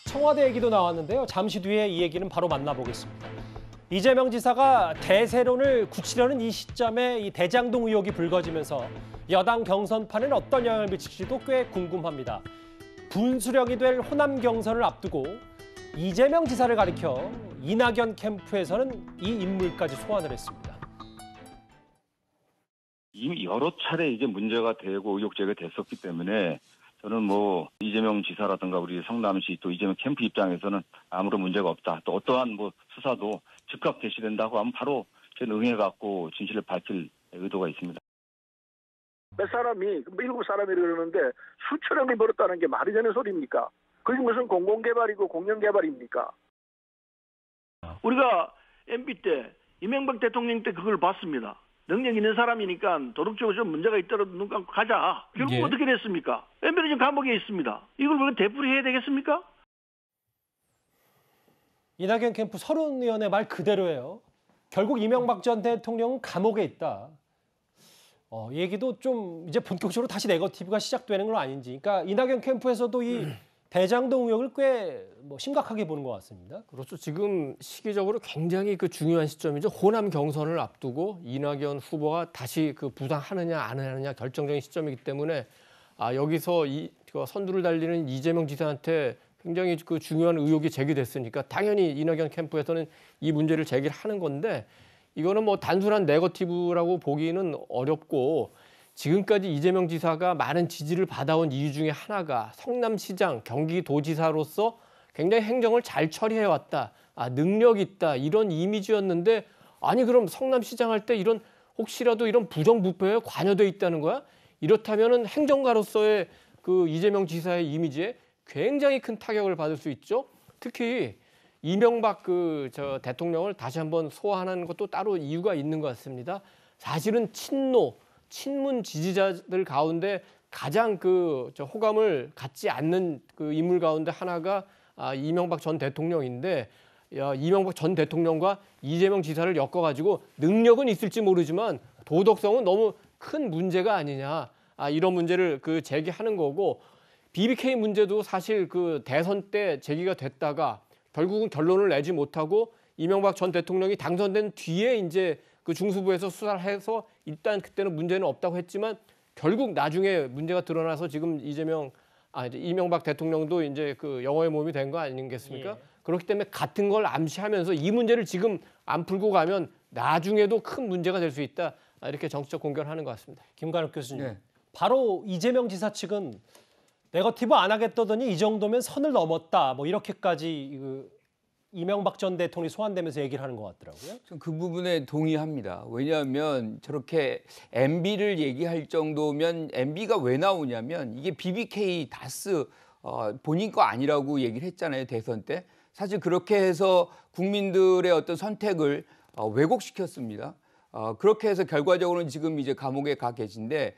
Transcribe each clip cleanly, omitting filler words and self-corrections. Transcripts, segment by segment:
청와대 얘기도 나왔는데요. 잠시 뒤에 이 얘기는 바로 만나보겠습니다. 이재명 지사가 대세론을 굳히려는 이 시점에 이 대장동 의혹이 불거지면서 여당 경선판에는 어떤 영향을 미칠지도 꽤 궁금합니다. 분수령이 될 호남 경선을 앞두고 이재명 지사를 가리켜 이낙연 캠프에서는 이 인물까지 소환을 했습니다. 이미 여러 차례 이제 문제가 되고 의혹 제기됐었기 때문에 저는 뭐 이재명 지사라든가 우리 성남시 또 이재명 캠프 입장에서는 아무런 문제가 없다. 또 어떠한 뭐 수사도 즉각 개시된다고 하면 바로 저는 응해갖고 진실을 밝힐 의도가 있습니다. 몇 사람이, 7사람이 그러는데 수천억이 벌었다는 게 말이 되는 소리입니까? 그게 무슨 공공개발이고 공영개발입니까? 우리가 MB 때 이명박 대통령 때 그걸 봤습니다. 능력 있는 사람이니까 도덕적으로 좀 문제가 있더라도 눈 감고 가자. 결국 어떻게 됐습니까? MB는 지금 감옥에 있습니다. 이걸 왜 되풀이해야 되겠습니까? 이낙연 캠프 서른 의원의 말 그대로예요. 결국 이명박 전 대통령은 감옥에 있다. 이 얘기도 좀 이제 본격적으로 다시 네거티브가 시작되는 건 아닌지. 그러니까 이낙연 캠프에서도 이 대장동 의혹을 꽤 심각하게 보는 것 같습니다. 그렇죠. 지금 시기적으로 굉장히 그 중요한 시점이죠. 호남 경선을 앞두고 이낙연 후보가 다시 그 부상하느냐 안 하느냐 결정적인 시점이기 때문에 여기서 그 선두를 달리는 이재명 지사한테 굉장히 그 중요한 의혹이 제기됐으니까 당연히 이낙연 캠프에서는 이 문제를 제기하는 건데 이거는 뭐 단순한 네거티브라고 보기는 어렵고 지금까지 이재명 지사가 많은 지지를 받아온 이유 중에 하나가 성남시장, 경기도지사로서 굉장히 행정을 잘 처리해왔다. 능력 있다. 이런 이미지였는데 아니 그럼 성남시장 할 때 이런 혹시라도 이런 부정부패에 관여돼 있다는 거야? 이렇다면은 행정가로서의 그 이재명 지사의 이미지에 굉장히 큰 타격을 받을 수 있죠. 특히 이명박 대통령을 다시 한번 소환하는 것도 따로 이유가 있는 것 같습니다. 사실은 친문 지지자들 가운데 가장 호감을 갖지 않는 그 인물 가운데 하나가 이명박 전 대통령인데 이명박 전 대통령과 이재명 지사를 엮어가지고 능력은 있을지 모르지만 도덕성은 너무 큰 문제가 아니냐 이런 문제를 제기하는 거고 BBK 문제도 사실 대선 때 제기가 됐다가 결국은 결론을 내지 못하고 이명박 전 대통령이 당선된 뒤에 이제 중수부에서 수사를 해서 일단 그때는 문제는 없다고 했지만 결국 나중에 문제가 드러나서 지금 이명박 대통령도 이제 영어의 몸이 된 거 아니겠습니까? 예. 그렇기 때문에 같은 걸 암시하면서 이 문제를 지금 안 풀고 가면 나중에도 큰 문제가 될 수 있다. 이렇게 정치적 공격을 하는 것 같습니다. 김관욱 교수님. 네. 바로 이재명 지사 측은 네거티브 안 하겠다더니 이 정도면 선을 넘었다. 뭐 이렇게까지 이명박 전 대통령이 소환되면서 얘기를 하는 것 같더라고요. 전 그 부분에 동의합니다. 왜냐하면 저렇게 MB를 얘기할 정도면 MB가 왜 나오냐면 이게 BBK 다스 본인 거 아니라고 얘기를 했잖아요. 대선 때. 사실 그렇게 해서 국민들의 어떤 선택을 왜곡시켰습니다. 그렇게 해서 결과적으로는 지금 이제 감옥에 가 계신데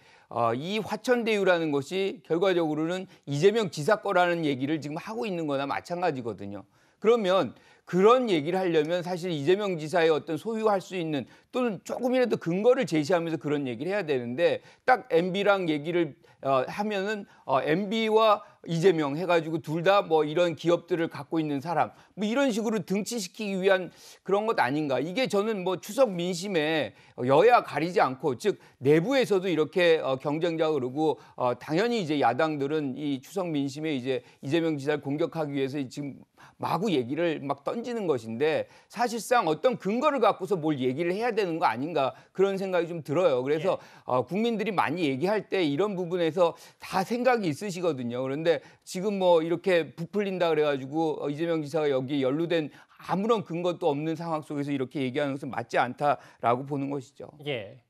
이 화천대유라는 것이 결과적으로는 이재명 지사 거라는 얘기를 지금 하고 있는 거나 마찬가지거든요. 그러면 그런 얘기를 하려면 사실 이재명 지사의 어떤 소유할 수 있는 또는 조금이라도 근거를 제시하면서 그런 얘기를 해야 되는데 딱 MB랑 얘기를 하면은 MB와 이재명 해가지고 둘 다 뭐 이런 기업들을 갖고 있는 사람 뭐 이런 식으로 등치시키기 위한 그런 것 아닌가. 이게 저는 뭐 추석 민심에 여야 가리지 않고 즉 내부에서도 이렇게 경쟁자가 그러고 당연히 이제 야당들은 이 추석 민심에 이제 이재명 지사를 공격하기 위해서 지금 마구 얘기를 막 던지는 것인데 사실상 어떤 근거를 갖고서 뭘 얘기를 해야 되는 거 아닌가 그런 생각이 좀 들어요. 그래서 국민들이 많이 얘기할 때 이런 부분에서 다 생각이 있으시거든요. 그런데 지금 뭐 이렇게 부풀린다 그래가지고 이재명 지사가 여기에 연루된 아무런 근거도 없는 상황 속에서 이렇게 얘기하는 것은 맞지 않다라고 보는 것이죠. 예.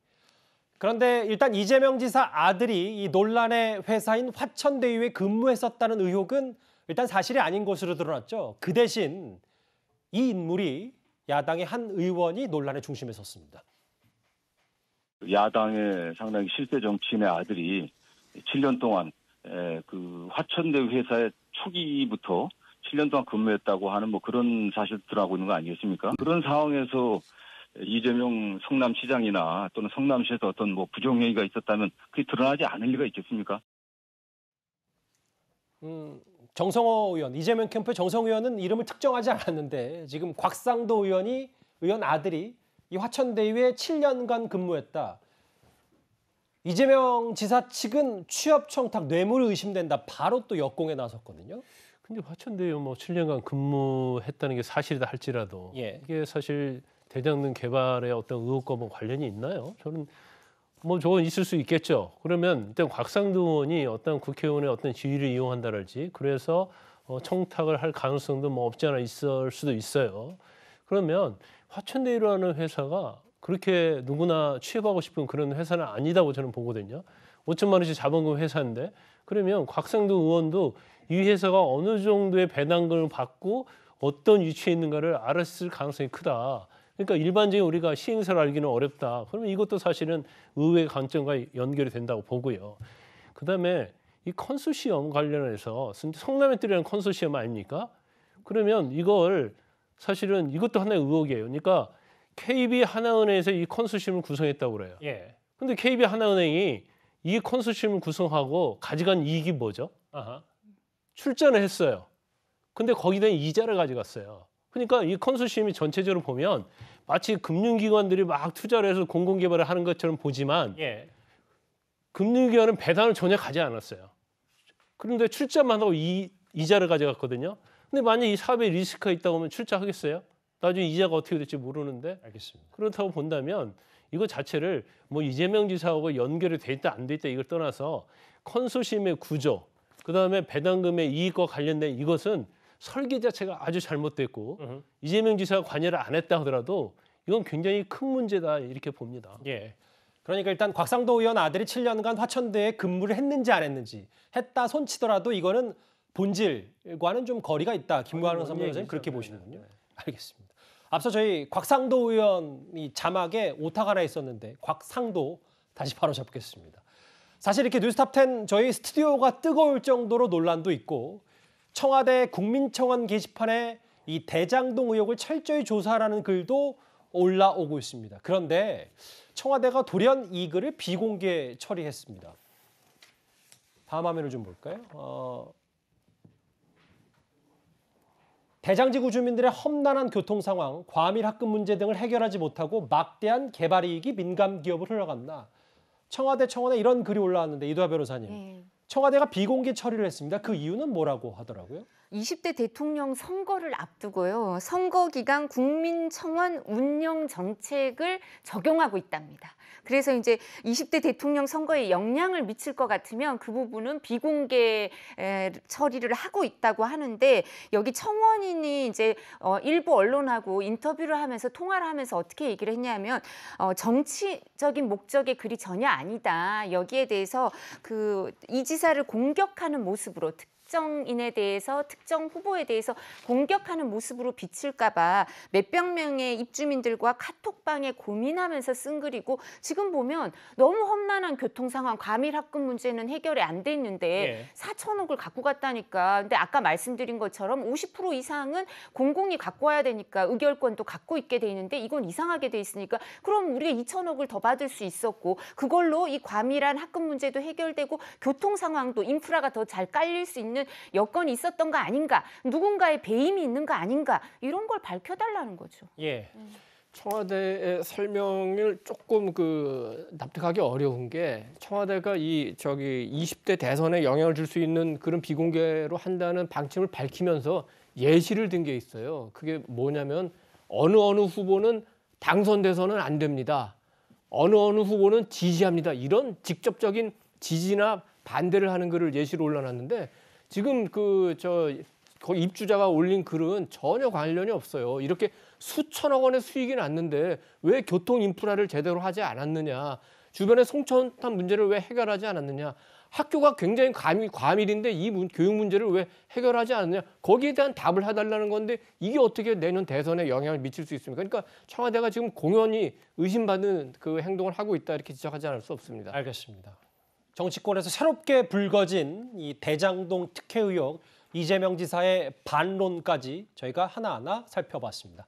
그런데 일단 이재명 지사 아들이 이 논란의 회사인 화천대유에 근무했었다는 의혹은 일단 사실이 아닌 것으로 드러났죠. 그 대신 이 인물이 야당의 한 의원이 논란의 중심에 섰습니다. 야당의 상당히 실세 정치인의 아들이 7년 동안 그 화천대유 회사의 초기부터 7년 동안 근무했다고 하는 뭐 그런 사실 드러나고 있는 거 아니겠습니까? 그런 상황에서 이재명 성남시장이나 또는 성남시에서 어떤 뭐 부정행위가 있었다면 그게 드러나지 않을 리가 있겠습니까? 정성호 의원, 이재명 캠프의 정성호 의원은 이름을 특정하지 않았는데 지금 곽상도 의원 아들이 이 화천대유에 7년간 근무했다. 이재명 지사 측은 취업 청탁 뇌물 의심된다. 바로 또 역공에 나섰거든요. 근데 화천대유 뭐 7년간 근무했다는 게 사실이다 할지라도 예. 이게 사실 대장동 개발에 어떤 의혹과 뭐 관련이 있나요? 저는 뭐 저건 있을 수 있겠죠. 그러면 일단 곽상도 의원이 어떤 국회의원의 어떤 지위를 이용한다랄지 그래서 청탁을 할 가능성도 뭐 없지 않아 있을 수도 있어요. 그러면 화천대유라는 회사가 그렇게 누구나 취업하고 싶은 그런 회사는 아니다고 저는 보거든요. 5천만 원씩 자본금 회사인데 그러면 곽상도 의원도 이 회사가 어느 정도의 배당금을 받고 어떤 위치에 있는가를 알았을 가능성이 크다. 그러니까 일반적인 우리가 시행사를 알기는 어렵다. 그러면 이것도 사실은 의회 관점과 연결이 된다고 보고요. 그다음에 이 컨소시엄 관련해서 성남의뜰이라는 컨소시엄 아닙니까? 그러면 이걸 사실은 이것도 하나의 의혹이에요. 그러니까 KB 하나은행에서 이 컨소시엄을 구성했다고 그래요. 예. 근데 KB 하나은행이 이 컨소시엄을 구성하고 가져간 이익이 뭐죠? 아하. 출전을 했어요. 근데 거기다 이자를 가져갔어요. 그러니까 이 컨소시엄이 전체적으로 보면 마치 금융기관들이 막 투자를 해서 공공개발을 하는 것처럼 보지만 예. 금융기관은 배당을 전혀 가지 않았어요. 그런데 출자만 하고 이자를 가져갔거든요. 근데 만약 이 사업에 리스크가 있다고 하면 출자하겠어요? 나중에 이자가 어떻게 될지 모르는데. 알겠습니다. 그렇다고 본다면 이거 자체를 뭐 이재명 지사하고 연결이 돼 있다 안 돼 있다 이걸 떠나서 컨소시엄의 구조, 그다음에 배당금의 이익과 관련된 이것은 설계 자체가 아주 잘못됐고 이재명 지사가 관여를 안 했다 하더라도 이건 굉장히 큰 문제다 이렇게 봅니다. 예. 그러니까 일단 곽상도 의원 아들이 7년간 화천대에 근무를 했는지 안 했는지 했다 손치더라도 이거는 본질과는 좀 거리가 있다. 김광현 선생님 그렇게 보시는군요. 알겠습니다. 앞서 저희 곽상도 의원이 자막에 오타가 하나 있었는데 곽상도 다시 바로 잡겠습니다. 사실 이렇게 뉴스탑10 저희 스튜디오가 뜨거울 정도로 논란도 있고 청와대 국민청원 게시판에 이 대장동 의혹을 철저히 조사하라는 글도 올라오고 있습니다. 그런데 청와대가 돌연 이 글을 비공개 처리했습니다. 다음 화면을 좀 볼까요? 대장지구 주민들의 험난한 교통 상황, 과밀 합금 문제 등을 해결하지 못하고 막대한 개발 이익이 민간 기업으로 흘러간다. 청와대 청원에 이런 글이 올라왔는데 이도하 변호사님. 청와대가 비공개 처리를 했습니다. 그 이유는 뭐라고 하더라고요? 20대 대통령 선거를 앞두고요. 선거 기간 국민청원 운영 정책을 적용하고 있답니다. 그래서 이제 20대 대통령 선거에 영향을 미칠 것 같으면 그 부분은 비공개 처리를 하고 있다고 하는데 여기 청원인이 이제 일부 언론하고 인터뷰를 하면서 통화를 하면서 어떻게 얘기를 했냐면 정치적인 목적의 글이 전혀 아니다. 여기에 대해서 이 지사를 공격하는 모습으로 특정인에 대해서 특정 후보에 대해서 공격하는 모습으로 비칠까 봐 몇백 명의 입주민들과 카톡방에 고민하면서 쓴 글이고 지금 보면 너무 험난한 교통 상황, 과밀 합금 문제는 해결이 안 돼 있는데 4천억을 갖고 갔다니까. 근데 아까 말씀드린 것처럼 50% 이상은 공공이 갖고 와야 되니까 의결권도 갖고 있게 돼 있는데 이건 이상하게 돼 있으니까 그럼 우리가 2천억을 더 받을 수 있었고 그걸로 이 과밀한 합금 문제도 해결되고 교통 상황도 인프라가 더 잘 깔릴 수 있는 여건이 있었던 거 아닌가, 누군가의 배임이 있는 거 아닌가 이런 걸 밝혀달라는 거죠. 예. 청와대의 설명을 조금 납득하기 어려운 게 청와대가 20대 대선에 영향을 줄 수 있는 그런 비공개로 한다는 방침을 밝히면서 예시를 든 게 있어요. 그게 뭐냐면 어느 후보는 당선돼서는 안 됩니다. 어느 후보는 지지합니다. 이런 직접적인 지지나 반대를 하는 글을 예시로 올려놨는데 지금 거기 입주자가 올린 글은 전혀 관련이 없어요. 이렇게 수천억 원의 수익이 났는데 왜 교통 인프라를 제대로 하지 않았느냐. 주변의 송천탄 문제를 왜 해결하지 않았느냐. 학교가 굉장히 과밀인데 이 교육 문제를 왜 해결하지 않느냐. 거기에 대한 답을 해달라는 건데 이게 어떻게 내년 대선에 영향을 미칠 수 있습니까? 그러니까 청와대가 지금 공연히 의심받는 그 행동을 하고 있다 이렇게 지적하지 않을 수 없습니다. 알겠습니다. 정치권에서 새롭게 불거진 이 대장동 특혜 의혹, 이재명 지사의 반론까지 저희가 하나하나 살펴봤습니다.